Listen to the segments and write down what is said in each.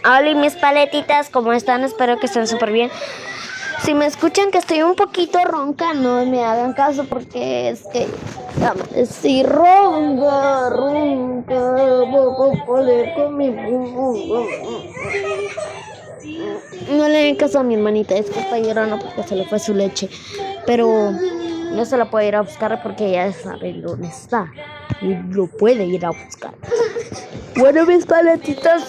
Hola mis paletitas, ¿cómo están? Espero que estén súper bien. Si me escuchan que estoy un poquito ronca, no me hagan caso porque es que si ronca, puedo poder con mi... No le den caso a mi hermanita, es que está llorando porque se le fue su leche. Pero no se la puede ir a buscar porque ella sabe dónde está y lo puede ir a buscar. Bueno, mis paletitas,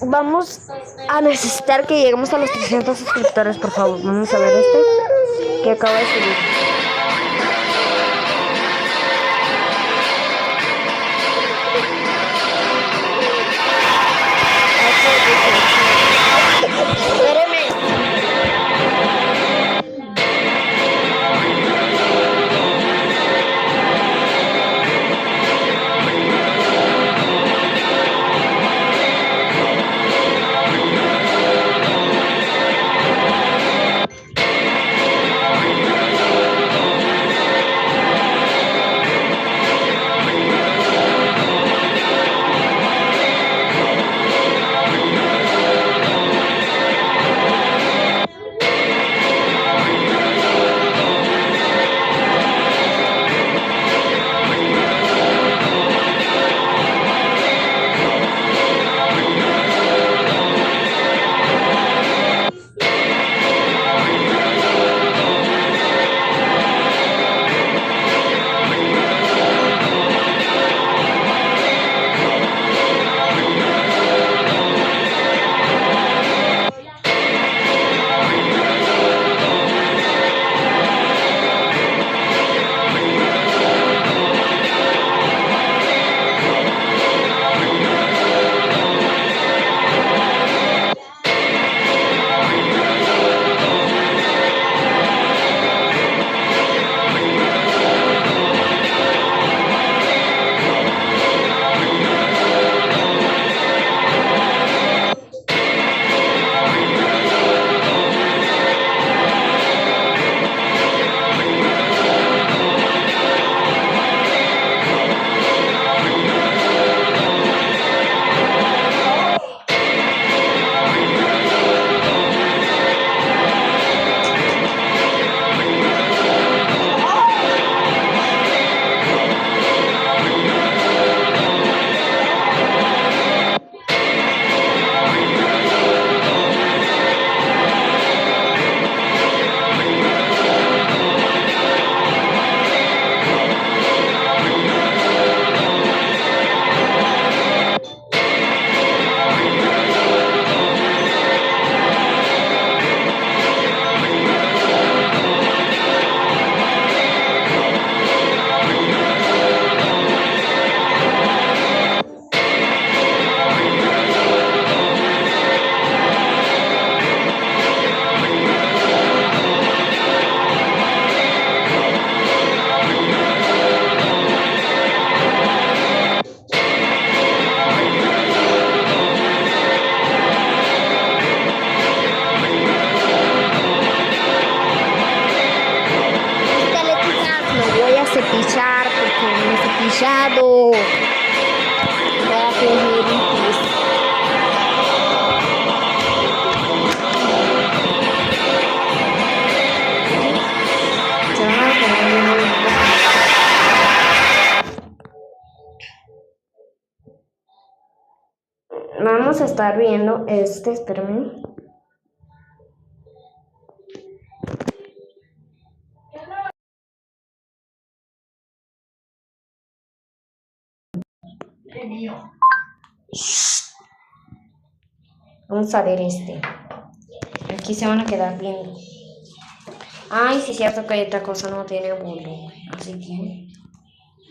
vamos a necesitar que lleguemos a los 300 suscriptores, por favor. Vamos a ver que acaba de subir. Cepillar porque no he cepillado. Vamos a estar viendo espérame. Vamos a ver Aquí se van a quedar viendo. Ay, sí es cierto que otra cosa no tiene volumen. Así que...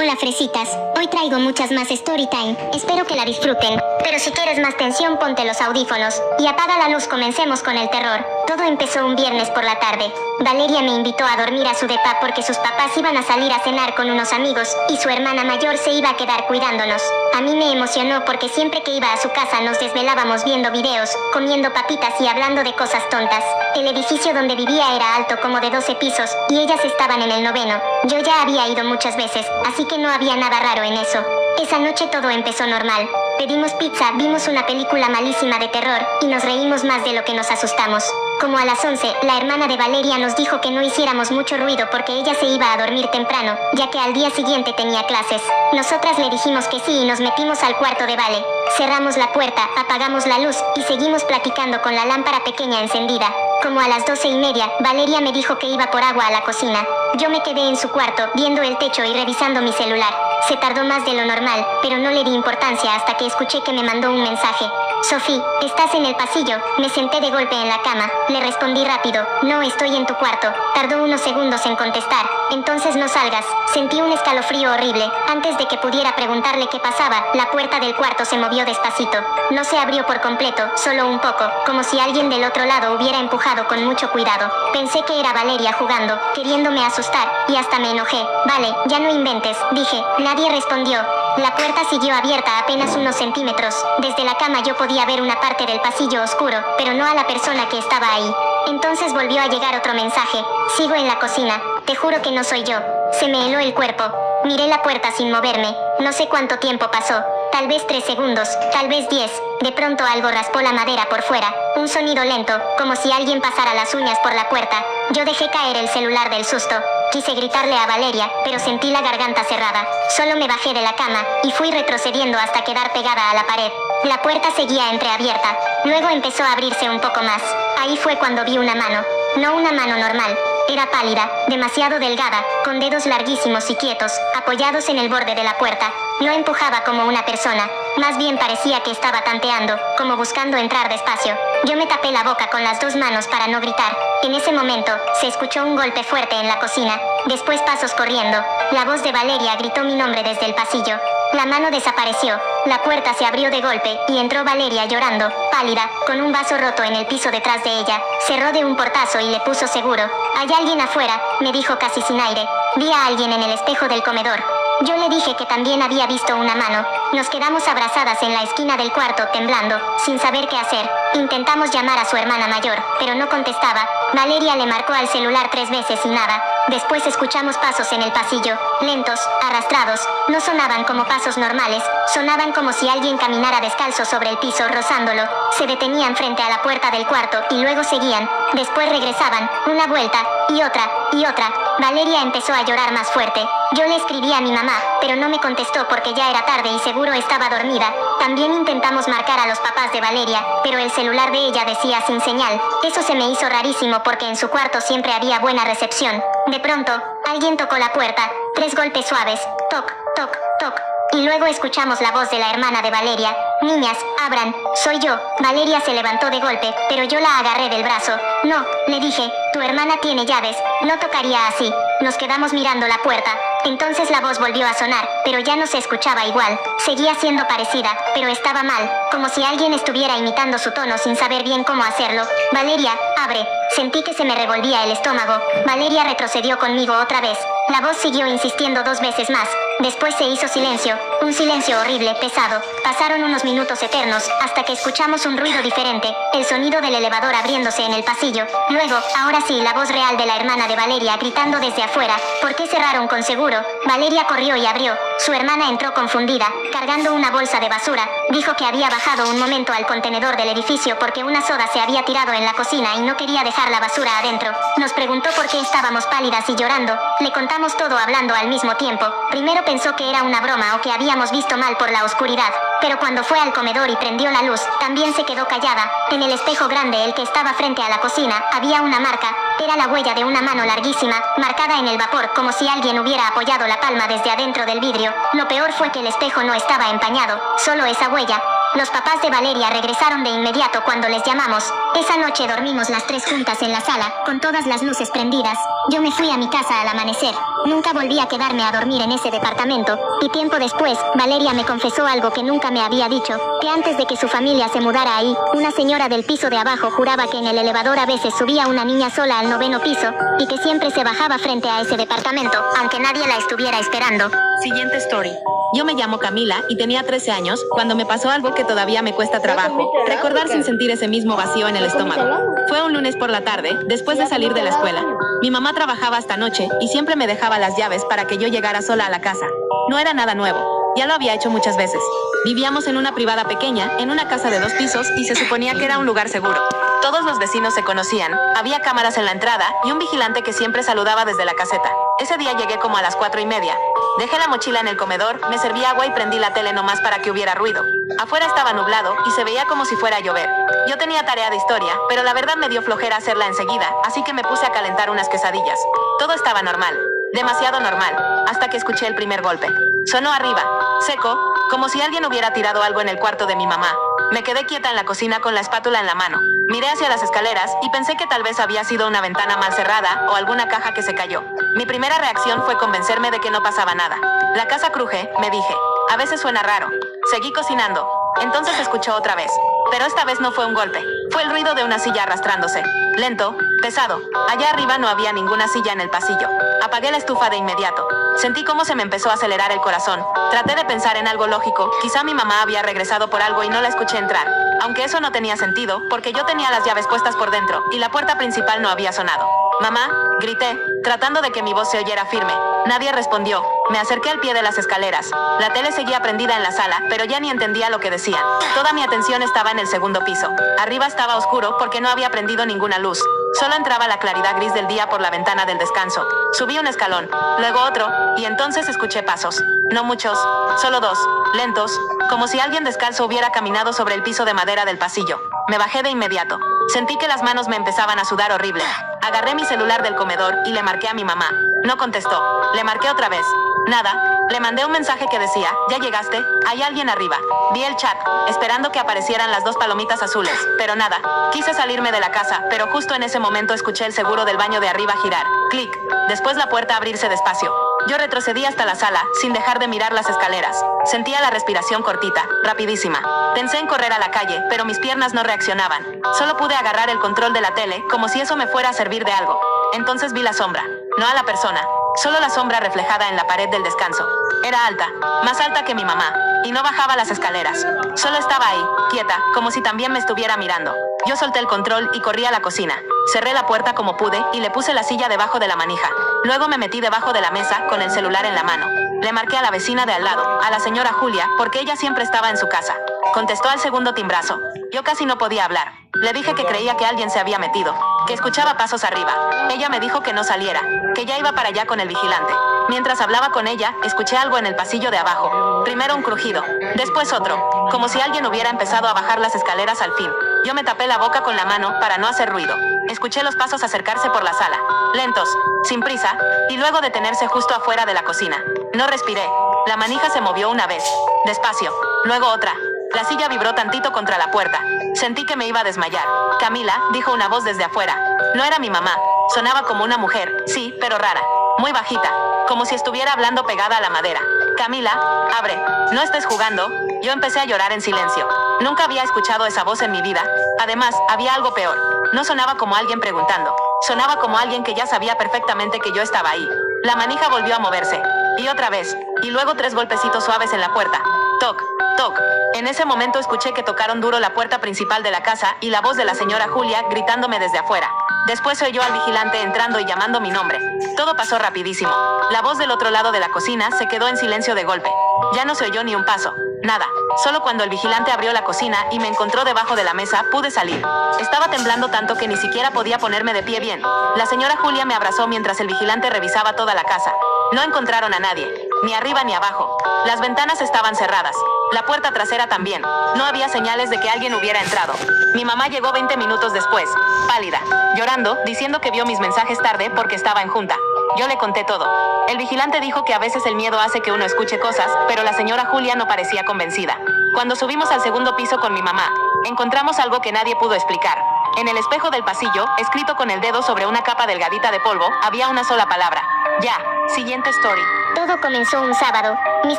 Hola fresitas, hoy traigo muchas más Storytime, espero que la disfruten, pero si quieres más tensión ponte los audífonos, y apaga la luz, comencemos con el terror. Todo empezó un viernes por la tarde. Valeria me invitó a dormir a su depa porque sus papás iban a salir a cenar con unos amigos, y su hermana mayor se iba a quedar cuidándonos. A mí me emocionó porque siempre que iba a su casa nos desvelábamos viendo videos, comiendo papitas y hablando de cosas tontas. El edificio donde vivía era alto como de 12 pisos, y ellas estaban en el 9º. Yo ya había ido muchas veces, así que no había nada raro en eso. Esa noche todo empezó normal. Pedimos pizza, vimos una película malísima de terror, y nos reímos más de lo que nos asustamos. Como a las 11, la hermana de Valeria nos dijo que no hiciéramos mucho ruido porque ella se iba a dormir temprano, ya que al día siguiente tenía clases. Nosotras le dijimos que sí y nos metimos al cuarto de Vale. Cerramos la puerta, apagamos la luz y seguimos platicando con la lámpara pequeña encendida. Como a las 12:30, Valeria me dijo que iba por agua a la cocina. Yo me quedé en su cuarto, viendo el techo y revisando mi celular. Se tardó más de lo normal, pero no le di importancia hasta que escuché que me mandó un mensaje. Sofía, ¿estás en el pasillo? Me senté de golpe en la cama. Le respondí rápido, no, estoy en tu cuarto. Tardó unos segundos en contestar. Entonces no salgas. Sentí un escalofrío horrible. Antes de que pudiera preguntarle qué pasaba, la puerta del cuarto se movió despacito. No se abrió por completo, solo un poco, como si alguien del otro lado hubiera empujado con mucho cuidado. Pensé que era Valeria jugando, queriéndome asustar, y hasta me enojé. Vale, ya no inventes, dije. Nadie respondió. La puerta siguió abierta apenas unos centímetros. Desde la cama yo podía ver una parte del pasillo oscuro, pero no a la persona que estaba ahí. Entonces volvió a llegar otro mensaje. Sigo en la cocina. Te juro que no soy yo. Se me heló el cuerpo. Miré la puerta sin moverme. No sé cuánto tiempo pasó. Tal vez 3 segundos, tal vez 10. De pronto algo raspó la madera por fuera. Un sonido lento, como si alguien pasara las uñas por la puerta. Yo dejé caer el celular del susto. Quise gritarle a Valeria, pero sentí la garganta cerrada. Solo me bajé de la cama, y fui retrocediendo hasta quedar pegada a la pared. La puerta seguía entreabierta. Luego empezó a abrirse un poco más. Ahí fue cuando vi una mano. No una mano normal. Era pálida, demasiado delgada, con dedos larguísimos y quietos, apoyados en el borde de la puerta. No empujaba como una persona, más bien parecía que estaba tanteando, como buscando entrar despacio. Yo me tapé la boca con las 2 manos para no gritar. En ese momento, se escuchó un golpe fuerte en la cocina, después pasos corriendo. La voz de Valeria gritó mi nombre desde el pasillo. La mano desapareció, la puerta se abrió de golpe y entró Valeria llorando, pálida, con un vaso roto en el piso detrás de ella. Cerró de un portazo y le puso seguro. «Hay alguien afuera», me dijo casi sin aire. Vi a alguien en el espejo del comedor. Yo le dije que también había visto una mano. Nos quedamos abrazadas en la esquina del cuarto, temblando, sin saber qué hacer. Intentamos llamar a su hermana mayor, pero no contestaba. Valeria le marcó al celular 3 veces y nada. Después escuchamos pasos en el pasillo, lentos, arrastrados. No sonaban como pasos normales, sonaban como si alguien caminara descalzo sobre el piso, rozándolo. Se detenían frente a la puerta del cuarto y luego seguían. Después regresaban, una vuelta, y otra, y otra. Valeria empezó a llorar más fuerte. Yo le escribí a mi mamá, pero no me contestó porque ya era tarde y seguro estaba dormida. También intentamos marcar a los papás de Valeria, pero el celular de ella decía sin señal. Eso se me hizo rarísimo porque en su cuarto siempre había buena recepción. De pronto, alguien tocó la puerta. 3 golpes suaves. Toc, toc, toc. Y luego escuchamos la voz de la hermana de Valeria. «Niñas, abran, soy yo». Valeria se levantó de golpe, pero yo la agarré del brazo. «No», le dije, «tu hermana tiene llaves, no tocaría así». Nos quedamos mirando la puerta. Entonces la voz volvió a sonar, pero ya no se escuchaba igual. Seguía siendo parecida, pero estaba mal, como si alguien estuviera imitando su tono sin saber bien cómo hacerlo. «Valeria, abre». Sentí que se me revolvía el estómago. Valeria retrocedió conmigo otra vez. La voz siguió insistiendo 2 veces más. Después se hizo silencio, un silencio horrible, pesado. Pasaron unos minutos eternos, hasta que escuchamos un ruido diferente, el sonido del elevador abriéndose en el pasillo. Luego, ahora sí, la voz real de la hermana de Valeria gritando desde afuera. «¿Por qué cerraron con seguro?». Valeria corrió y abrió. Su hermana entró confundida, cargando una bolsa de basura. Dijo que había bajado un momento al contenedor del edificio porque una soda se había tirado en la cocina y no quería dejar la basura adentro. Nos preguntó por qué estábamos pálidas y llorando. Le contamos todo hablando al mismo tiempo. Primero pensó que era una broma o que habíamos visto mal por la oscuridad. Pero cuando fue al comedor y prendió la luz, también se quedó callada. En el espejo grande, el que estaba frente a la cocina, había una marca. Era la huella de una mano larguísima, marcada en el vapor como si alguien hubiera apoyado la palma desde adentro del vidrio. Lo peor fue que el espejo no estaba empañado, solo esa huella. Los papás de Valeria regresaron de inmediato cuando les llamamos. Esa noche dormimos las 3 juntas en la sala, con todas las luces prendidas. Yo me fui a mi casa al amanecer. Nunca volví a quedarme a dormir en ese departamento. Y tiempo después, Valeria me confesó algo que nunca me había dicho, que antes de que su familia se mudara ahí, una señora del piso de abajo juraba que en el elevador a veces subía una niña sola al 9º piso, y que siempre se bajaba frente a ese departamento, aunque nadie la estuviera esperando. Siguiente story. Yo me llamo Camila y tenía 13 años cuando me pasó algo que todavía me cuesta trabajo recordar sin sentir ese mismo vacío en el estómago. Fue un lunes por la tarde, después de salir de la escuela. Mi mamá trabajaba hasta noche y siempre me dejaba las llaves para que yo llegara sola a la casa. No era nada nuevo. Ya lo había hecho muchas veces. Vivíamos en una privada pequeña, en una casa de 2 pisos, y se suponía que era un lugar seguro. Todos los vecinos se conocían, había cámaras en la entrada y un vigilante que siempre saludaba desde la caseta. Ese día llegué como a las 4:30. Dejé la mochila en el comedor, me serví agua y prendí la tele nomás para que hubiera ruido. Afuera estaba nublado y se veía como si fuera a llover. Yo tenía tarea de historia, pero la verdad me dio flojera hacerla enseguida, así que me puse a calentar unas quesadillas. Todo estaba normal, demasiado normal, hasta que escuché el primer golpe. Sonó arriba, seco, como si alguien hubiera tirado algo en el cuarto de mi mamá. Me quedé quieta en la cocina con la espátula en la mano. Miré hacia las escaleras y pensé que tal vez había sido una ventana mal cerrada o alguna caja que se cayó. Mi primera reacción fue convencerme de que no pasaba nada. La casa cruje, me dije. A veces suena raro. Seguí cocinando. Entonces escuchó otra vez. Pero esta vez no fue un golpe. Fue el ruido de una silla arrastrándose. Lento, pesado. Allá arriba no había ninguna silla en el pasillo. Apagué la estufa de inmediato. Sentí cómo se me empezó a acelerar el corazón. Traté de pensar en algo lógico. Quizá mi mamá había regresado por algo y no la escuché entrar. Aunque eso no tenía sentido, porque yo tenía las llaves puestas por dentro y la puerta principal no había sonado. «Mamá», grité, tratando de que mi voz se oyera firme. Nadie respondió. Me acerqué al pie de las escaleras. La tele seguía prendida en la sala, pero ya ni entendía lo que decían. Toda mi atención estaba en el segundo piso. Arriba estaba oscuro porque no había prendido ninguna luz. Solo entraba la claridad gris del día por la ventana del descanso. Subí un escalón, luego otro, y entonces escuché pasos. No muchos, solo 2, lentos, como si alguien descalzo hubiera caminado sobre el piso de madera del pasillo. Me bajé de inmediato. Sentí que las manos me empezaban a sudar horrible. Agarré mi celular del comedor y le marqué a mi mamá. No contestó. Le marqué otra vez. Nada. Le mandé un mensaje que decía, ¿ya llegaste? Hay alguien arriba. Vi el chat, esperando que aparecieran las 2 palomitas azules, pero nada. Quise salirme de la casa, pero justo en ese momento escuché el seguro del baño de arriba girar. Clic. Después la puerta abrirse despacio. Yo retrocedí hasta la sala, sin dejar de mirar las escaleras. Sentía la respiración cortita, rapidísima. Pensé en correr a la calle, pero mis piernas no reaccionaban. Solo pude agarrar el control de la tele, como si eso me fuera a servir de algo. Entonces vi la sombra, no a la persona. Solo la sombra reflejada en la pared del descanso. Era alta, más alta que mi mamá, y no bajaba las escaleras. Solo estaba ahí, quieta, como si también me estuviera mirando. Yo solté el control y corrí a la cocina. Cerré la puerta como pude y le puse la silla debajo de la manija. Luego me metí debajo de la mesa con el celular en la mano. Le marqué a la vecina de al lado, a la señora Julia, porque ella siempre estaba en su casa. Contestó al segundo timbrazo. Yo casi no podía hablar. Le dije que creía que alguien se había metido, que escuchaba pasos arriba. Ella me dijo que no saliera, que ya iba para allá con el vigilante. Mientras hablaba con ella, escuché algo en el pasillo de abajo. Primero un crujido, después otro, como si alguien hubiera empezado a bajar las escaleras al fin. Yo me tapé la boca con la mano para no hacer ruido. Escuché los pasos acercarse por la sala, lentos, sin prisa, y luego detenerse justo afuera de la cocina. No respiré. La manija se movió una vez, despacio, luego otra. La silla vibró tantito contra la puerta. Sentí que me iba a desmayar. «Camila», dijo una voz desde afuera. No era mi mamá. Sonaba como una mujer, sí, pero rara. Muy bajita, como si estuviera hablando pegada a la madera. «Camila, abre. No estés jugando». Yo empecé a llorar en silencio. Nunca había escuchado esa voz en mi vida. Además, había algo peor. No sonaba como alguien preguntando. Sonaba como alguien que ya sabía perfectamente que yo estaba ahí. La manija volvió a moverse. Y otra vez. Y luego 3 golpecitos suaves en la puerta. Toc, toc. En ese momento escuché que tocaron duro la puerta principal de la casa y la voz de la señora Julia gritándome desde afuera. Después se oyó al vigilante entrando y llamando mi nombre. Todo pasó rapidísimo. La voz del otro lado de la cocina se quedó en silencio de golpe. Ya no se oyó ni un paso. Nada. Solo cuando el vigilante abrió la cocina y me encontró debajo de la mesa, pude salir. Estaba temblando tanto que ni siquiera podía ponerme de pie bien. La señora Julia me abrazó mientras el vigilante revisaba toda la casa. No encontraron a nadie, ni arriba ni abajo. Las ventanas estaban cerradas. La puerta trasera también. No había señales de que alguien hubiera entrado. Mi mamá llegó 20 minutos después, pálida, llorando, diciendo que vio mis mensajes tarde porque estaba en junta. Yo le conté todo. El vigilante dijo que a veces el miedo hace que uno escuche cosas, pero la señora Julia no parecía convencida. Cuando subimos al segundo piso con mi mamá, encontramos algo que nadie pudo explicar. En el espejo del pasillo, escrito con el dedo sobre una capa delgadita de polvo, había una sola palabra. Ya. Siguiente story. Todo comenzó un sábado. Mis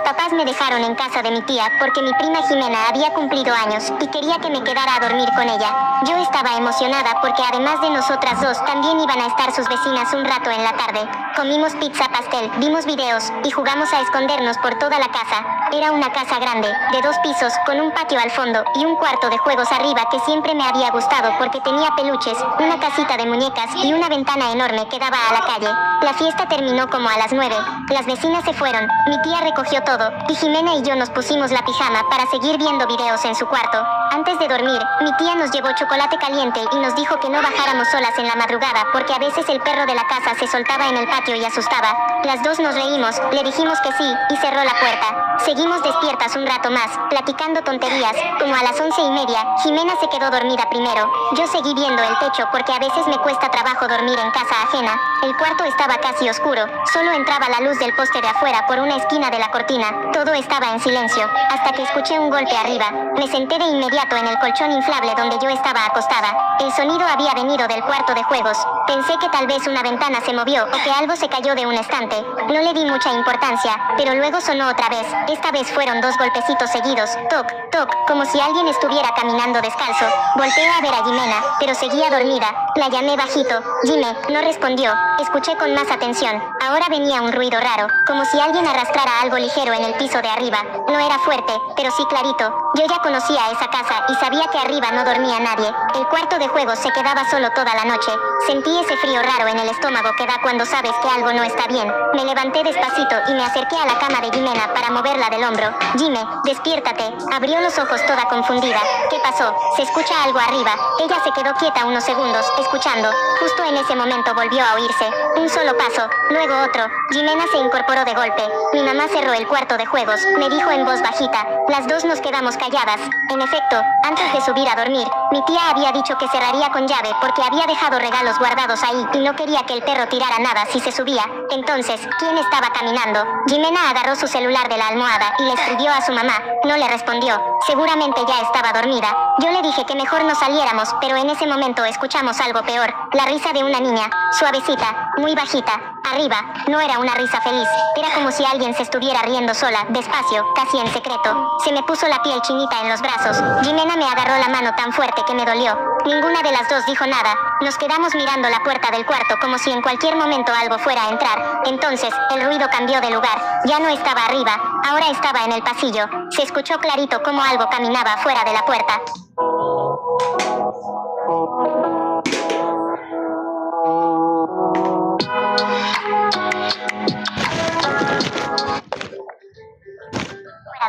papás me dejaron en casa de mi tía porque mi prima Jimena había cumplido años y quería que me quedara a dormir con ella. Yo estaba emocionada porque además de nosotras dos también iban a estar sus vecinas un rato en la tarde. Comimos pizza pastel, vimos videos y jugamos a escondernos por toda la casa. Era una casa grande, de 2 pisos, con un patio al fondo y un cuarto de juegos arriba que siempre me había gustado porque tenía peluches, una casita de muñecas y una ventana enorme que daba a la calle. La fiesta terminó como a las 9. Las vecinas se fueron, mi tía recogió todo, y Jimena y yo nos pusimos la pijama para seguir viendo videos en su cuarto. Antes de dormir, mi tía nos llevó chocolate caliente y nos dijo que no bajáramos solas en la madrugada porque a veces el perro de la casa se soltaba en el patio y asustaba. Las dos nos reímos, le dijimos que sí, y cerró la puerta. Seguimos despiertas un rato más, platicando tonterías. Como a las 11:30, Jimena se quedó dormida primero. Yo seguí viendo el techo porque a veces me cuesta trabajo dormir en casa ajena. El cuarto estaba casi oscuro, solo entraba la luz del poste de afuera por una esquina de la cortina. Todo estaba en silencio, hasta que escuché un golpe arriba. Me senté de inmediato en el colchón inflable donde yo estaba acostada. El sonido había venido del cuarto de juegos. Pensé que tal vez una ventana se movió o que algo se cayó de un estante. No le di mucha importancia, pero luego sonó otra vez. Esta vez fueron 2 golpecitos seguidos, toc, toc, como si alguien estuviera caminando descalzo. Volteé a ver a Jimena, pero seguía dormida. La llamé bajito. Jime, no respondió. Escuché con más atención. Ahora venía un ruido raro, como si alguien arrastrara algo ligero en el piso de arriba. No era fuerte, pero sí clarito. Yo ya conocía esa casa y sabía que arriba no dormía nadie. El cuarto de juegos se quedaba solo toda la noche. Sentí ese frío raro en el estómago que da cuando sabes que algo no está bien. Me levanté despacito y me acerqué a la cama de Jimena para moverla del hombro. Jime, despiértate. Abrió los ojos toda confundida. ¿Qué pasó? Se escucha algo arriba. Ella se quedó quieta unos segundos, escuchando. Justo en ese momento volvió a oírse un solo paso, luego otro. Jimena se incorporó de golpe. Mi mamá cerró el cuarto de juegos, me dijo en voz bajita. Las dos nos quedamos calladas. En efecto, antes de subir a dormir, mi tía había dicho que cerraría con llave porque había dejado regalos guardados ahí y no quería que el perro tirara nada si se subía. Entonces, ¿quién estaba caminando? Jimena agarró su celular de la almohada y le escribió a su mamá. No le respondió. Seguramente ya estaba dormida. Yo le dije que mejor no saliéramos, pero en ese momento escuchamos algo peor. La risa de una niña, suavecita, muy bajita. Arriba, no era una risa feliz. Era como si alguien se estuviera riendo sola, despacio, casi en secreto. Se me puso la piel chinita en los brazos. Jimena me agarró la mano tan fuerte que me dolió. Ninguna de las dos dijo nada. Nos quedamos mirando la puerta del cuarto como si en cualquier momento algo fuera a entrar. Entonces, el ruido cambió de lugar. Ya no estaba arriba, ahora estaba en el pasillo. Se escuchó clarito cómo algo caminaba fuera de la puerta.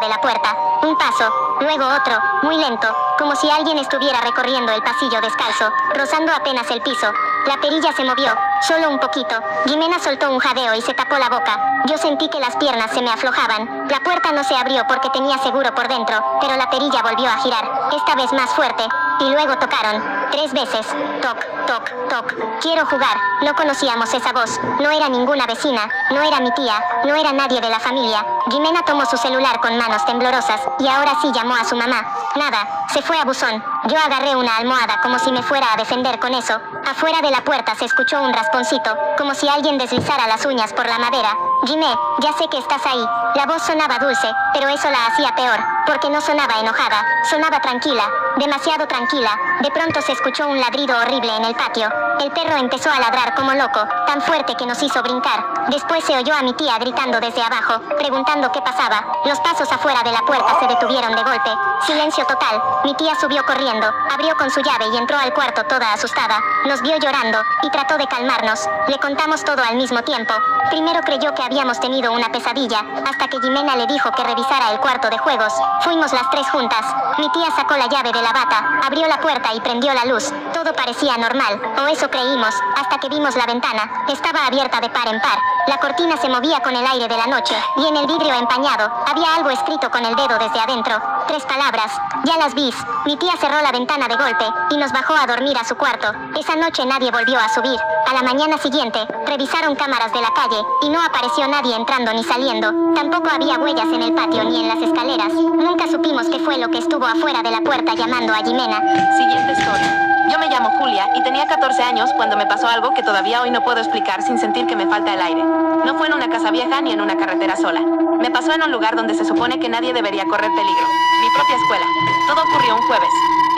De la puerta, un paso, luego otro, muy lento, como si alguien estuviera recorriendo el pasillo descalzo, rozando apenas el piso. La perilla se movió, solo un poquito. Jimena soltó un jadeo y se tapó la boca. Yo sentí que las piernas se me aflojaban. La puerta no se abrió porque tenía seguro por dentro, pero la perilla volvió a girar, esta vez más fuerte, y luego tocaron, 3 veces. Toc, toc, toc. Quiero jugar. No conocíamos esa voz. No era ninguna vecina, no era mi tía, no era nadie de la familia. Jimena tomó su celular con manos temblorosas y ahora sí llamó a su mamá. Nada, se fue a buzón. Yo agarré una almohada como si me fuera a defender con eso. Afuera de la puerta se escuchó un rasponcito, como si alguien deslizara las uñas por la madera. Jimé, ya sé que estás ahí. La voz sonaba dulce, pero eso la hacía peor, porque no sonaba enojada, sonaba tranquila, demasiado tranquila. De pronto se escuchó un ladrido horrible en el patio. El perro empezó a ladrar como loco, tan fuerte que nos hizo brincar. Después se oyó a mi tía gritando desde abajo, preguntando qué pasaba. Los pasos afuera de la puerta se detuvieron de golpe. Silencio total. Mi tía subió corriendo, abrió con su llave y entró al cuarto toda asustada. Nos vio llorando y trató de calmarnos. Le contamos todo al mismo tiempo. Primero creyó que habíamos tenido una pesadilla, hasta que Jimena le dijo que revisara el cuarto de juegos. Fuimos las 3 juntas. Mi tía sacó la llave de la bata, abrió la puerta y prendió la luz. Todo parecía normal, o eso creímos, hasta que vimos la ventana. Estaba abierta de par en par. La cortina se movía con el aire de la noche, y en el vidrio empañado, había algo escrito con el dedo desde adentro. 3 palabras. Ya las vis. Mi tía cerró la ventana de golpe, y nos bajó a dormir a su cuarto. Esa noche nadie volvió a subir. A la mañana siguiente, revisaron cámaras de la calle, y no apareció nadie entrando ni saliendo. Tampoco había huellas en el patio ni en las escaleras. Nunca supimos qué fue lo que estuvo afuera de la puerta llamando a Jimena. Siguiente historia. Yo me llamo Julia y tenía 14 años cuando me pasó algo que todavía hoy no puedo explicar sin sentir que me falta el aire. No fue en una casa vieja ni en una carretera sola. Me pasó en un lugar donde se supone que nadie debería correr peligro. Mi propia escuela. Todo ocurrió un jueves.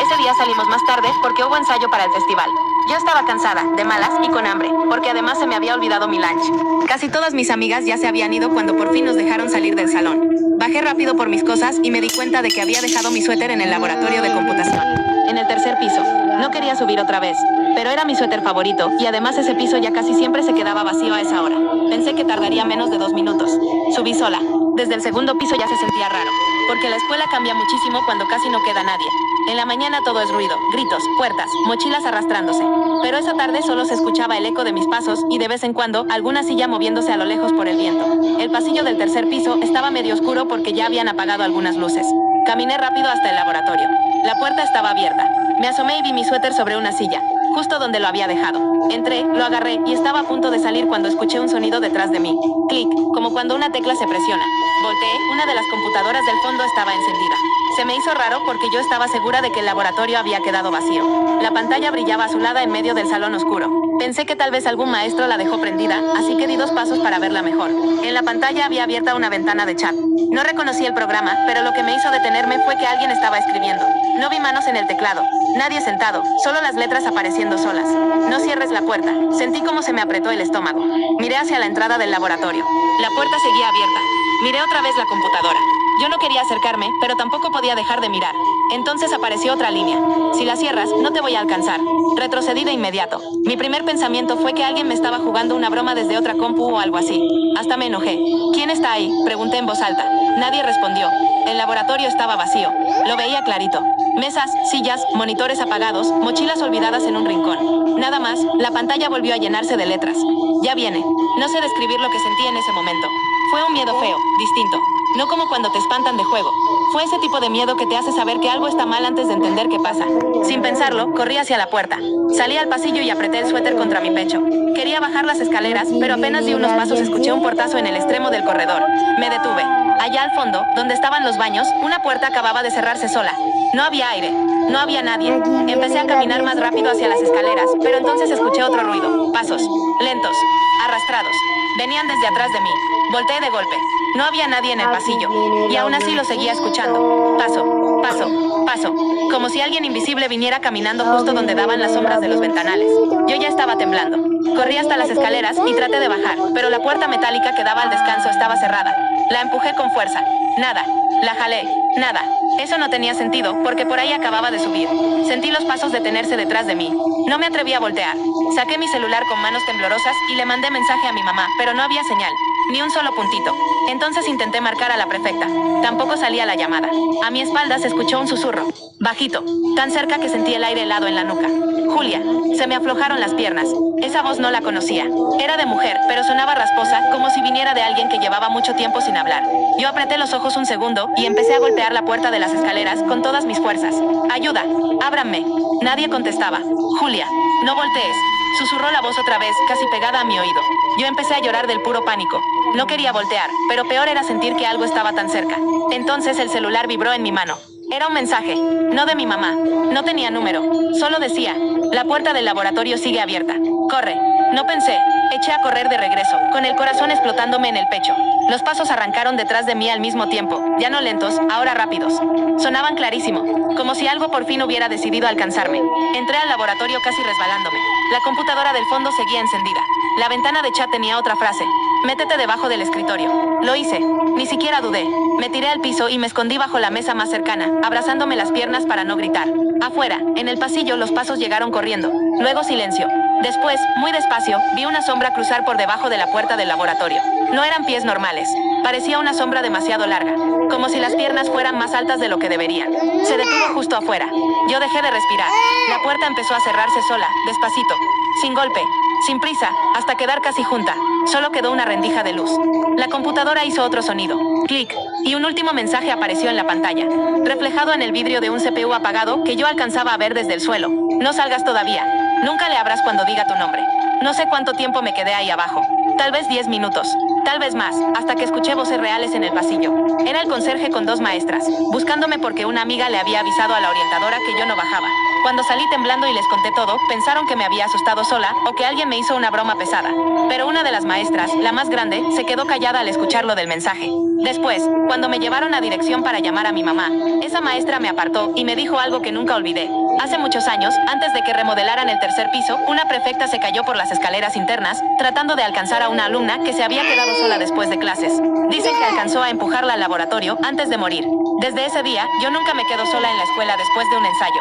Ese día salimos más tarde porque hubo ensayo para el festival. Yo estaba cansada, de malas y con hambre, porque además se me había olvidado mi lunch. Casi todas mis amigas ya se habían ido cuando por fin nos dejaron salir del salón. Bajé rápido por mis cosas y me di cuenta de que había dejado mi suéter en el laboratorio de computación, en el tercer piso. No quería subir otra vez, pero era mi suéter favorito y además ese piso ya casi siempre se quedaba vacío a esa hora. Pensé que tardaría menos de 2 minutos. Subí sola. Desde el segundo piso ya se sentía raro, porque la escuela cambia muchísimo cuando casi no queda nadie. En la mañana todo es ruido, gritos, puertas, mochilas arrastrándose. Pero esa tarde solo se escuchaba el eco de mis pasos y de vez en cuando alguna silla moviéndose a lo lejos por el viento. El pasillo del tercer piso estaba medio oscuro porque ya habían apagado algunas luces. Caminé rápido hasta el laboratorio. La puerta estaba abierta. Me asomé y vi mi suéter sobre una silla, justo donde lo había dejado. Entré, lo agarré y estaba a punto de salir cuando escuché un sonido detrás de mí. Clic, como cuando una tecla se presiona. Volteé, una de las computadoras del fondo estaba encendida. Se me hizo raro porque yo estaba segura de que el laboratorio había quedado vacío. La pantalla brillaba azulada en medio del salón oscuro. Pensé que tal vez algún maestro la dejó prendida, así que di 2 pasos para verla mejor. En la pantalla había abierta una ventana de chat. No reconocí el programa, pero lo que me hizo detenerme fue que alguien estaba escribiendo. No vi manos en el teclado, nadie sentado, solo las letras apareciendo solas. No cierres la puerta. Sentí como se me apretó el estómago. Miré hacia la entrada del laboratorio. La puerta seguía abierta. Miré otra vez la computadora. Yo no quería acercarme, pero tampoco podía dejar de mirar. Entonces apareció otra línea. Si la cierras, no te voy a alcanzar. Retrocedí de inmediato. Mi primer pensamiento fue que alguien me estaba jugando una broma desde otra compu o algo así. Hasta me enojé. ¿Quién está ahí?, pregunté en voz alta. Nadie respondió. El laboratorio estaba vacío. Lo veía clarito. Mesas, sillas, monitores apagados, mochilas olvidadas en un rincón. Nada más, la pantalla volvió a llenarse de letras. Ya viene. No sé describir lo que sentí en ese momento. Fue un miedo feo, distinto. No como cuando te espantan de juego. Fue ese tipo de miedo que te hace saber que algo está mal antes de entender qué pasa. Sin pensarlo, corrí hacia la puerta. Salí al pasillo y apreté el suéter contra mi pecho. Quería bajar las escaleras, pero apenas di unos pasos escuché un portazo en el extremo del corredor. Me detuve. Allá al fondo, donde estaban los baños, una puerta acababa de cerrarse sola. No había aire. No había nadie. Empecé a caminar más rápido hacia las escaleras, pero entonces escuché otro ruido. Pasos. Lentos. Arrastrados. Venían desde atrás de mí. Volteé de golpe. No había nadie en el pasillo. Y aún así lo seguía escuchando. Paso. Paso. Paso. Como si alguien invisible viniera caminando justo donde daban las sombras de los ventanales. Yo ya estaba temblando. Corrí hasta las escaleras y traté de bajar, pero la puerta metálica que daba al descanso estaba cerrada. La empujé con fuerza. Nada. La jalé. Nada. Eso no tenía sentido, porque por ahí acababa de subir. Sentí los pasos detenerse detrás de mí. No me atreví a voltear. Saqué mi celular con manos temblorosas y le mandé mensaje a mi mamá, pero no había señal. Ni un solo puntito. Entonces intenté marcar a la prefecta. Tampoco salía la llamada. A mi espalda se escuchó un susurro. Bajito. Tan cerca que sentí el aire helado en la nuca. Julia. Se me aflojaron las piernas. Esa voz no la conocía. Era de mujer, pero sonaba rasposa, como si viniera de alguien que llevaba mucho tiempo sin hablar. Yo apreté los ojos un segundo y empecé a golpear la puerta de las escaleras con todas mis fuerzas. ¡Ayuda! ¡Ábranme! Nadie contestaba. Julia. No voltees. Susurró la voz otra vez, casi pegada a mi oído. Yo empecé a llorar del puro pánico. No quería voltear, pero peor era sentir que algo estaba tan cerca. Entonces el celular vibró en mi mano. Era un mensaje, no de mi mamá. No tenía número. Solo decía: la puerta del laboratorio sigue abierta. Corre. No pensé. Eché a correr de regreso, con el corazón explotándome en el pecho. Los pasos arrancaron detrás de mí al mismo tiempo, ya no lentos, ahora rápidos. Sonaban clarísimo, como si algo por fin hubiera decidido alcanzarme. Entré al laboratorio casi resbalándome. La computadora del fondo seguía encendida. La ventana de chat tenía otra frase: métete debajo del escritorio. Lo hice. Ni siquiera dudé. Me tiré al piso y me escondí bajo la mesa más cercana, abrazándome las piernas para no gritar. Afuera, en el pasillo, los pasos llegaron corriendo. Luego silencio. Después, muy despacio, vi una sombra cruzar por debajo de la puerta del laboratorio. No eran pies normales. Parecía una sombra demasiado larga, como si las piernas fueran más altas de lo que deberían. Se detuvo justo afuera. Yo dejé de respirar. La puerta empezó a cerrarse sola, despacito, sin golpe, sin prisa, hasta quedar casi junta. Solo quedó una rendija de luz. La computadora hizo otro sonido. Clic. Y un último mensaje apareció en la pantalla, reflejado en el vidrio de un CPU apagado que yo alcanzaba a ver desde el suelo. No salgas todavía. Nunca le abras cuando diga tu nombre. No sé cuánto tiempo me quedé ahí abajo. Tal vez 10 minutos. Tal vez más, hasta que escuché voces reales en el pasillo. Era el conserje con 2 maestras, buscándome porque una amiga le había avisado a la orientadora que yo no bajaba. Cuando salí temblando y les conté todo, pensaron que me había asustado sola o que alguien me hizo una broma pesada. Pero una de las maestras, la más grande, se quedó callada al escuchar lo del mensaje. Después, cuando me llevaron a dirección para llamar a mi mamá, esa maestra me apartó y me dijo algo que nunca olvidé. Hace muchos años, antes de que remodelaran el tercer piso, una prefecta se cayó por las escaleras internas, tratando de alcanzar a una alumna que se había quedado sola después de clases. Dicen que alcanzó a empujarla al laboratorio antes de morir. Desde ese día, yo nunca me quedo sola en la escuela después de un ensayo.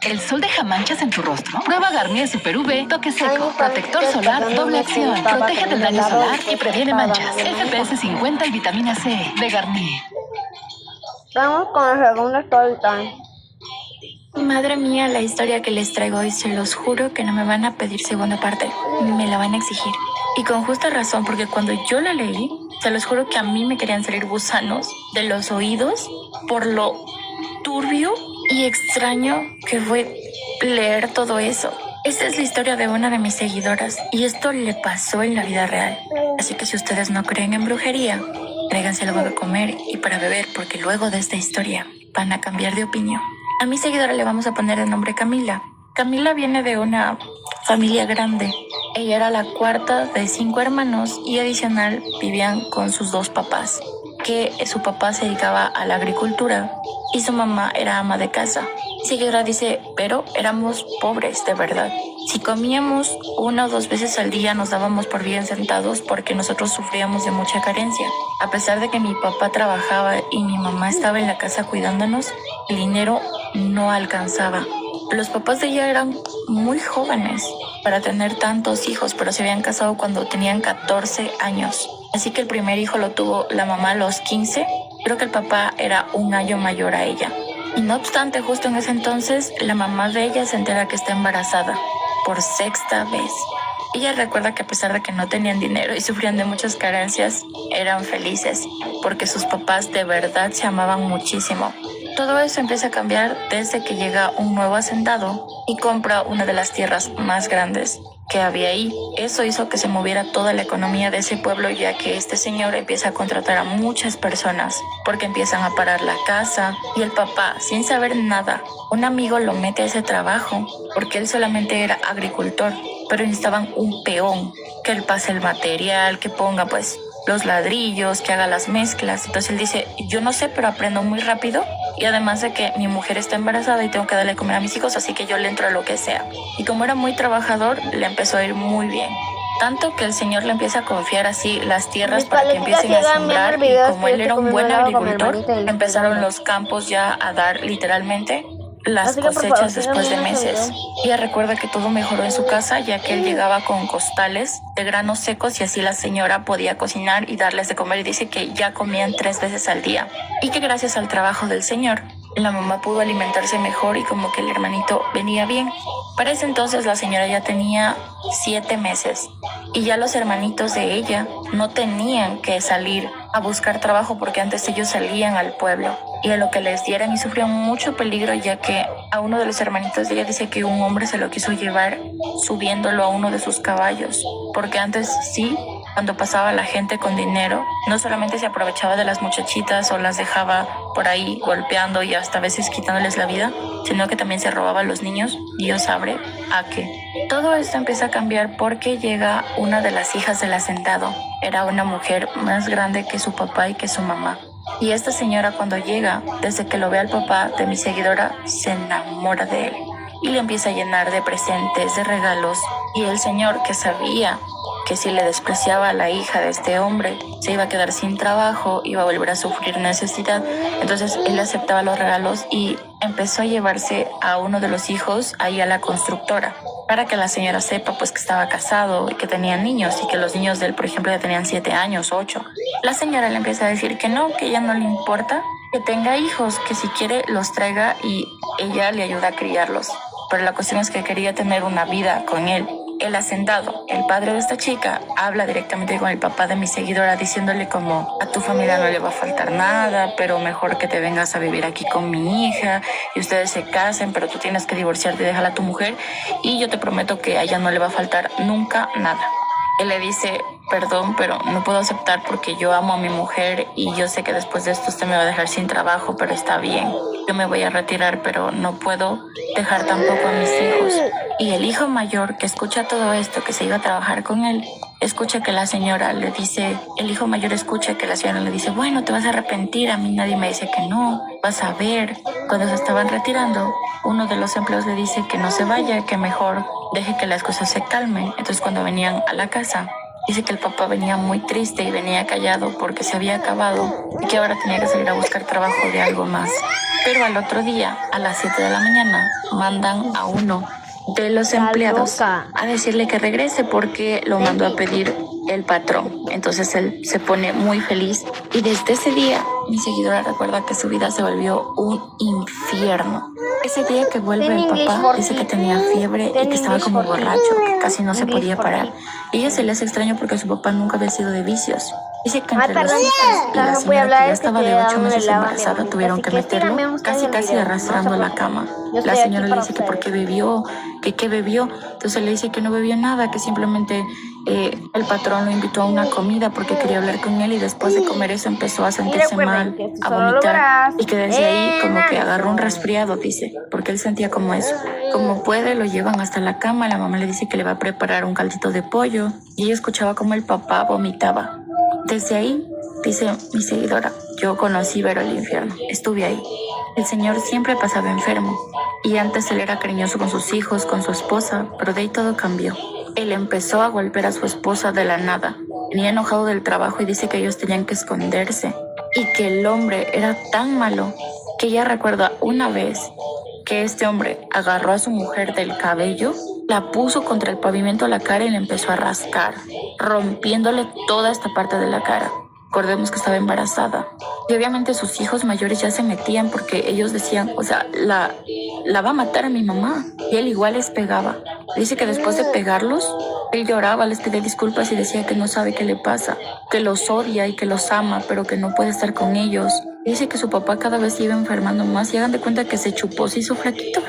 ¿El sol deja manchas en tu rostro? Prueba Garnier Super V, toque seco, protector solar, doble acción. Protege del daño solar y previene manchas. FPS 50 y vitamina C de Garnier. Vamos con el segundo story time. Madre mía, la historia que les traigo hoy, se los juro que no me van a pedir segunda parte. Me la van a exigir. Y con justa razón, porque cuando yo la leí, se los juro que a mí me querían salir gusanos de los oídos por lo turbio y extraño que fue leer todo eso. Esta es la historia de una de mis seguidoras y esto le pasó en la vida real. Así que si ustedes no creen en brujería, tráiganse algo de comer y para beber, porque luego de esta historia van a cambiar de opinión. A mi seguidora le vamos a poner el nombre Camila. Camila viene de una familia grande. Ella era la cuarta de 5 hermanos y adicional vivían con sus 2 papás, que su papá se dedicaba a la agricultura y su mamá era ama de casa. Mi seguidora dice, pero éramos pobres de verdad. Si comíamos 1 o 2 veces al día nos dábamos por bien sentados porque nosotros sufríamos de mucha carencia. A pesar de que mi papá trabajaba y mi mamá estaba en la casa cuidándonos, el dinero no alcanzaba. Los papás de ella eran muy jóvenes para tener tantos hijos, pero se habían casado cuando tenían 14 años. Así que el primer hijo lo tuvo la mamá a los 15. Creo que el papá era 1 año mayor a ella. Y no obstante, justo en ese entonces, la mamá de ella se entera que está embarazada por 6ª vez. Ella recuerda que a pesar de que no tenían dinero y sufrían de muchas carencias, eran felices porque sus papás de verdad se amaban muchísimo. Todo eso empieza a cambiar desde que llega un nuevo hacendado y compra una de las tierras más grandes que había ahí. Eso hizo que se moviera toda la economía de ese pueblo, ya que este señor empieza a contratar a muchas personas porque empiezan a parar la casa y el papá, sin saber nada, un amigo lo mete a ese trabajo porque él solamente era agricultor, pero necesitaban un peón que él pase el material, que ponga pues los ladrillos, que haga las mezclas. Entonces él dice, yo no sé, pero aprendo muy rápido y además de que mi mujer está embarazada y tengo que darle de comer a mis hijos, así que yo le entro a lo que sea. Y como era muy trabajador, le empezó a ir muy bien. Tanto que el señor le empieza a confiar así las tierras para que empiecen a sembrar y como él era un buen agricultor, empezaron los campos ya a dar literalmente las cosechas después de meses. Ella recuerda que todo mejoró en su casa ya que él llegaba con costales de granos secos y así la señora podía cocinar y darles de comer y dice que ya comían 3 veces al día y que gracias al trabajo del señor la mamá pudo alimentarse mejor y como que el hermanito venía bien. Para ese entonces la señora ya tenía 7 meses y ya los hermanitos de ella no tenían que salir a buscar trabajo porque antes ellos salían al pueblo y a lo que les dieran y sufrían mucho peligro ya que a uno de los hermanitos de ella dice que un hombre se lo quiso llevar subiéndolo a uno de sus caballos porque antes sí, cuando pasaba la gente con dinero, no solamente se aprovechaba de las muchachitas o las dejaba por ahí golpeando y hasta a veces quitándoles la vida, sino que también se robaba a los niños. Dios sabe a qué. Todo esto empieza a cambiar porque llega una de las hijas del hacendado. Era una mujer más grande que su papá y que su mamá. Y esta señora cuando llega, desde que lo ve al papá de mi seguidora, se enamora de él. Y le empieza a llenar de presentes, de regalos. Y el señor, que sabía que si le despreciaba a la hija de este hombre, se iba a quedar sin trabajo, iba a volver a sufrir necesidad. Entonces él aceptaba los regalos y empezó a llevarse a uno de los hijos ahí a la constructora para que la señora sepa pues que estaba casado y que tenía niños y que los niños de él, por ejemplo, ya tenían 7 años, 8. La señora le empieza a decir que no, que ella no le importa que tenga hijos, que si quiere los traiga y ella le ayuda a criarlos. Pero la cuestión es que quería tener una vida con él. El hacendado, el padre de esta chica, habla directamente con el papá de mi seguidora diciéndole como a tu familia no le va a faltar nada, pero mejor que te vengas a vivir aquí con mi hija y ustedes se casen, pero tú tienes que divorciarte y dejarla a tu mujer y yo te prometo que a ella no le va a faltar nunca nada. Él le dice, perdón, pero no puedo aceptar porque yo amo a mi mujer y yo sé que después de esto usted me va a dejar sin trabajo, pero está bien. Yo me voy a retirar, pero no puedo dejar tampoco a mis hijos. Y el hijo mayor, que escucha todo esto, que se iba a trabajar con él, escucha que la señora le dice, el hijo mayor escucha que la señora le dice, bueno, te vas a arrepentir, a mí nadie me dice que no, vas a ver. Cuando se estaban retirando, uno de los empleados le dice que no se vaya, que mejor deje que las cosas se calmen. Entonces cuando venían a la casa, dice que el papá venía muy triste y venía callado porque se había acabado y que ahora tenía que salir a buscar trabajo de algo más. Pero al otro día, a las 7 de la mañana, mandan a uno de los empleados a decirle que regrese porque lo mandó a pedir el patrón. Entonces él se pone muy feliz y desde ese día mi seguidora recuerda que su vida se volvió un infierno. Ese día que vuelve el papá dice que tenía fiebre y que estaba como borracho, que casi no se podía parar. Y ella se le hace extraño porque su papá nunca había sido de vicios. Dice que entre los hijos y la señora que ya estaba de 8 meses embarazada tuvieron que meterlo casi arrastrando a la cama. La señora le dice que por qué bebió, que qué bebió. Entonces le dice que no bebió nada, que simplemente el patrón lo invitó a una comida porque quería hablar con él y después de comer eso empezó a sentirse mal, a vomitar y que desde ahí como que agarró un resfriado, dice, porque él sentía como eso. Como puede, lo llevan hasta la cama, la mamá le dice que le va a preparar un caldito de pollo y ella escuchaba como el papá vomitaba. Desde ahí, dice mi seguidora, yo conocí ver el infierno, estuve ahí. El señor siempre pasaba enfermo y antes él era cariñoso con sus hijos, con su esposa, pero de ahí todo cambió. Él empezó a golpear a su esposa de la nada. Venía enojado del trabajo y dice que ellos tenían que esconderse y que el hombre era tan malo que ella recuerda una vez que este hombre agarró a su mujer del cabello, la puso contra el pavimento a la cara y le empezó a rascar, rompiéndole toda esta parte de la cara. Recordemos que estaba embarazada. Y obviamente sus hijos mayores ya se metían porque ellos decían, o sea, la va a matar a mi mamá. Y él igual les pegaba. Dice que después de pegarlos, él lloraba, les pedía disculpas y decía que no sabe qué le pasa, que los odia y que los ama, pero que no puede estar con ellos. Dice que su papá cada vez se iba enfermando más y hagan de cuenta que se chupó, se hizo flaquito.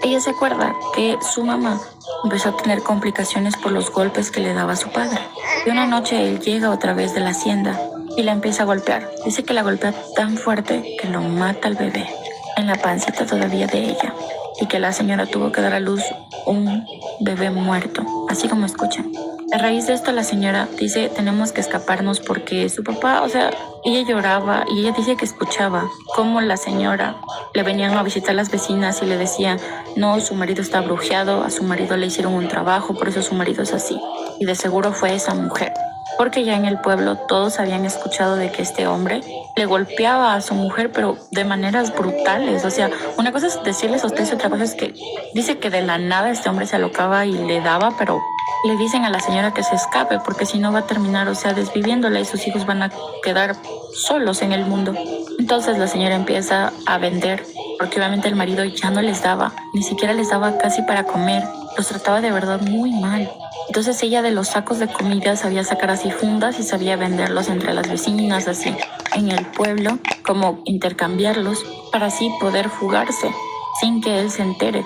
Ella se acuerda que su mamá empezó a tener complicaciones por los golpes que le daba su padre. Y una noche él llega otra vez de la hacienda y la empieza a golpear. Dice que la golpea tan fuerte que lo mata al bebé, en la pancita todavía de ella, y que la señora tuvo que dar a luz un bebé muerto, así como escuchan. A raíz de esto la señora dice, tenemos que escaparnos porque su papá, o sea, ella lloraba y ella dice que escuchaba cómo la señora le venían a visitar las vecinas y le decían, no, su marido está brujeado, a su marido le hicieron un trabajo, por eso su marido es así. Y de seguro fue esa mujer, porque ya en el pueblo todos habían escuchado de que este hombre le golpeaba a su mujer, pero de maneras brutales. O sea, una cosa es decirles a ustedes otra cosa es que dice que de la nada este hombre se alocaba y le daba, pero le dicen a la señora que se escape porque si no va a terminar, o sea, desviviéndola y sus hijos van a quedar solos en el mundo. Entonces la señora empieza a vender porque obviamente el marido ya no les daba, ni siquiera les daba casi para comer, los trataba de verdad muy mal. Entonces ella de los sacos de comida sabía sacar así fundas y sabía venderlos entre las vecinas, así en el pueblo, como intercambiarlos para así poder fugarse sin que él se entere,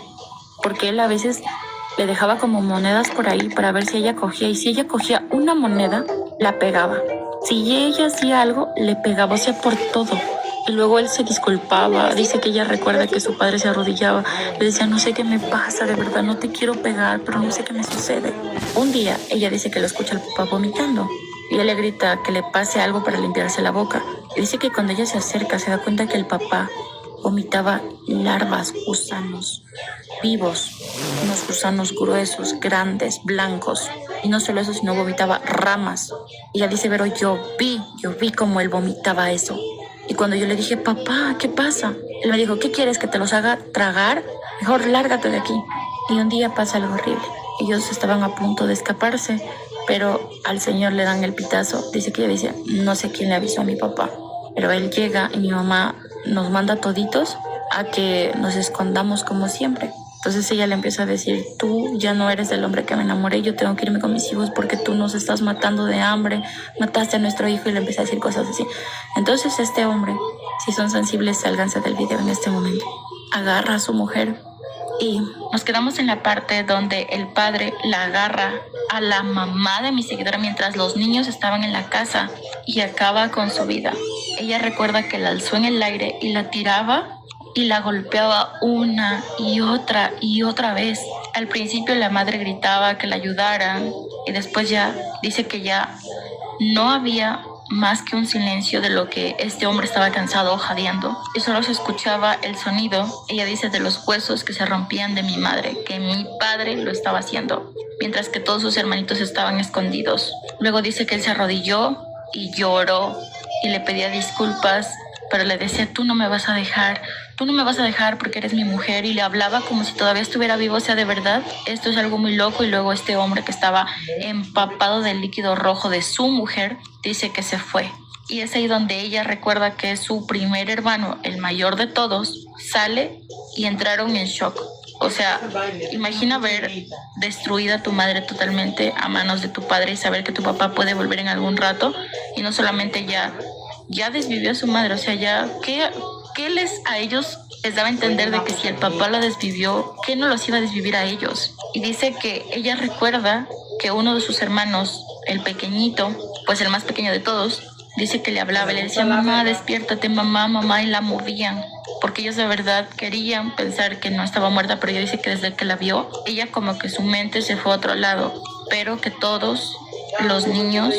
porque él a veces le dejaba como monedas por ahí para ver si ella cogía, y si ella cogía una moneda, la pegaba. Si ella hacía algo, le pegaba, o sea, por todo. Y luego él se disculpaba, dice que ella recuerda que su padre se arrodillaba, le decía, no sé qué me pasa, de verdad, no te quiero pegar, pero no sé qué me sucede. Un día, ella dice que lo escucha al papá vomitando, y él le grita que le pase algo para limpiarse la boca. Y dice que cuando ella se acerca, se da cuenta que el papá vomitaba larvas, gusanos vivos, unos gusanos gruesos, grandes, blancos. Y no solo eso, sino vomitaba ramas. Y ella dice, pero yo vi cómo él vomitaba eso. Y cuando yo le dije, papá, ¿qué pasa? Él me dijo, ¿qué quieres? ¿Que te los haga tragar? Mejor lárgate de aquí. Y un día pasa algo horrible. Ellos estaban a punto de escaparse, pero al señor le dan el pitazo. Dice que ella dice, no sé quién le avisó a mi papá. Pero él llega y mi mamá nos manda toditos a que nos escondamos como siempre. Entonces ella le empieza a decir, tú ya no eres del hombre que me enamoré, yo tengo que irme con mis hijos porque tú nos estás matando de hambre, mataste a nuestro hijo, y le empieza a decir cosas así. Entonces este hombre, si son sensibles, sálganse del video en este momento. Agarra a su mujer y nos quedamos en la parte donde el padre la agarra a la mamá de mi seguidora mientras los niños estaban en la casa y acaba con su vida. Ella recuerda que la alzó en el aire y la tiraba y la golpeaba una y otra vez. Al principio la madre gritaba que la ayudaran y después ya dice que ya no había más que un silencio de lo que este hombre estaba cansado jadeando y solo se escuchaba el sonido, ella dice, de los huesos que se rompían de mi madre, que mi padre lo estaba haciendo, mientras que todos sus hermanitos estaban escondidos. Luego dice que él se arrodilló y lloró y le pedía disculpas, pero le decía, tú no me vas a dejar porque eres mi mujer, y le hablaba como si todavía estuviera vivo. O sea, de verdad, esto es algo muy loco. Y luego este hombre que estaba empapado del líquido rojo de su mujer, dice que se fue. Y es ahí donde ella recuerda que su primer hermano, el mayor de todos, sale y entraron en shock. O sea, imagina ver destruida a tu madre totalmente a manos de tu padre y saber que tu papá puede volver en algún rato, y no solamente ya desvivió a su madre. O sea, ya, ¿qué a ellos les daba a entender de que si el papá la desvivió, ¿qué no los iba a desvivir a ellos? Y dice que ella recuerda que uno de sus hermanos, el pequeñito, pues el más pequeño de todos, dice que le hablaba y le decía, mamá, despiértate, mamá, y la movían, porque ellos de verdad querían pensar que no estaba muerta, pero ella dice que desde que la vio, ella como que su mente se fue a otro lado, pero que todos los niños,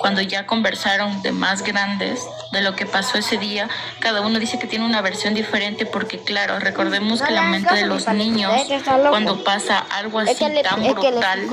cuando ya conversaron de más grandes de lo que pasó ese día, cada uno dice que tiene una versión diferente, porque claro, recordemos que la mente de los niños, cuando pasa algo así tan brutal,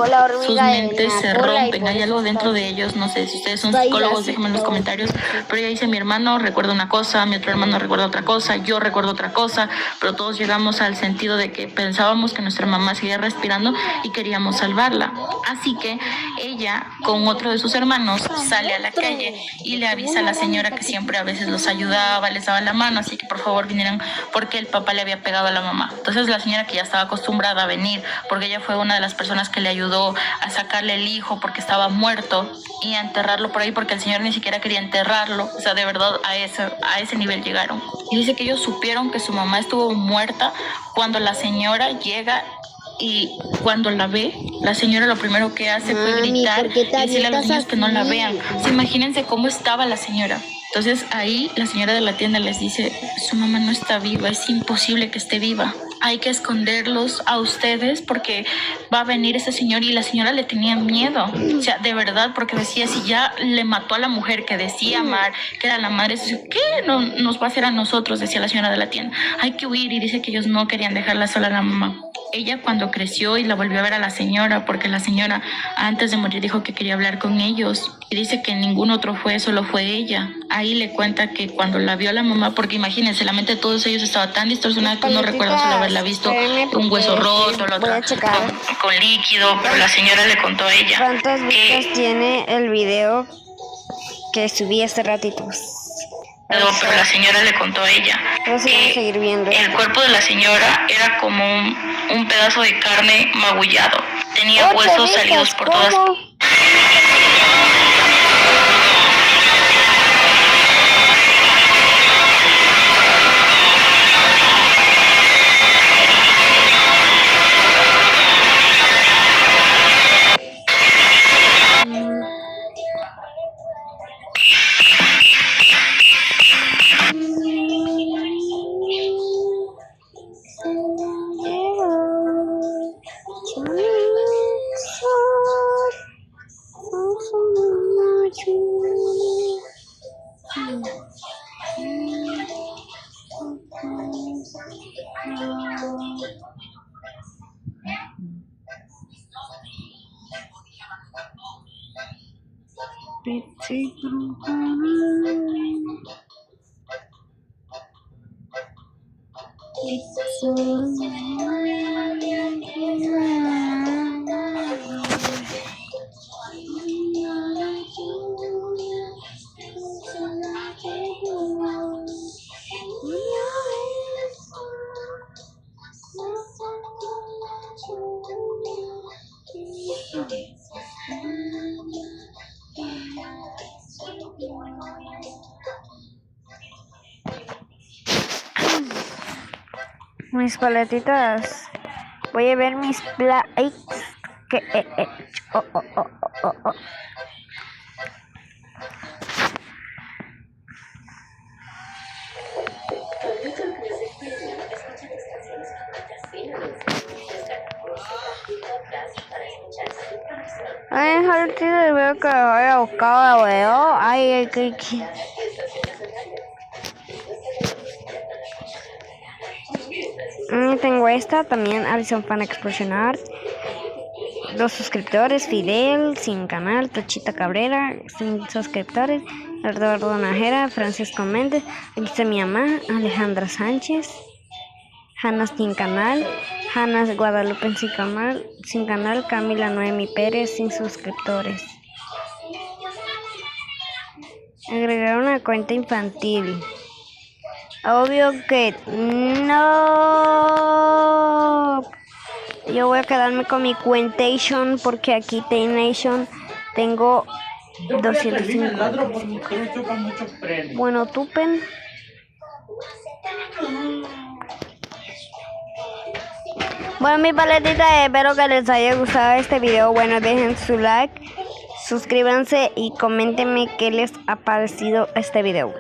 sus mentes se rompen. Hay algo dentro de ellos, no sé si ustedes son psicólogos, déjenme en los comentarios, pero ella dice, mi hermano recuerda una cosa, mi otro hermano recuerda otra cosa, yo recuerdo otra cosa, pero todos llegamos al sentido de que pensábamos que nuestra mamá seguía respirando y queríamos salvarla. Así que ella, con otro de sus hermanos, sale a la calle y le avisa a la señora que siempre a veces los ayudaba, les daba la mano, así que por favor vinieran porque el papá le había pegado a la mamá. Entonces la señora, que ya estaba acostumbrada a venir, porque ella fue una de las personas que le ayudó a sacarle el hijo porque estaba muerto y a enterrarlo por ahí, porque el señor ni siquiera quería enterrarlo. O sea, de verdad a ese nivel llegaron. Y dice que ellos supieron que su mamá estuvo muerta cuando la señora llega, y cuando la ve, la señora lo primero que hace fue gritar y decirle a los niños que no la vean. O sea, imagínense cómo estaba la señora. Entonces ahí la señora de la tienda les dice, su mamá no está viva, es imposible que esté viva. Hay que esconderlos a ustedes porque va a venir ese señor. Y la señora le tenía miedo, o sea, de verdad, porque decía, si ya le mató a la mujer que decía amar, que era la madre, ¿qué no nos va a hacer a nosotros? Decía la señora de la tienda. Hay que huir. Y dice que ellos no querían dejarla sola a la mamá. Ella, cuando creció y la volvió a ver a la señora, porque la señora antes de morir dijo que quería hablar con ellos, y dice que ningún otro fue, solo fue ella. Ahí le cuenta que cuando la vio a la mamá, porque imagínense, la mente de todos ellos estaba tan distorsionada que no recuerda solo haberla visto un hueso roto, la otra con líquido, pero la señora le contó a ella. ¿Cuántas vistas tiene el video que subí hace ratitos? Pero la señora le contó a ella Pero sí vamos a seguir viendo. el cuerpo de la señora era como un pedazo de carne magullado. Tenía huesos salidos por todas partes. Mis paletitas. Voy a ver mis likes que he hecho. Ay, ahorita veo que voy a buscar, veo. Ay, que... Tengo esta también, Alison Fan Explosion Art. 2 suscriptores, Fidel, sin canal, Tochita Cabrera, 5 suscriptores, Eduardo Najera, Francisco Méndez, aquí está mi mamá, Alejandra Sánchez, Hanna sin canal, Hanna Guadalupe sin canal, Camila Noemi Pérez, sin suscriptores. Agregar una cuenta infantil. Obvio que no. Yo voy a quedarme con mi Cuentation porque aquí Nation tengo 255. Bueno, Tupen. Bueno, mi paletita, espero que les haya gustado este video. Bueno, dejen su like, suscríbanse y coméntenme qué les ha parecido este video.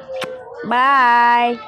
Bye.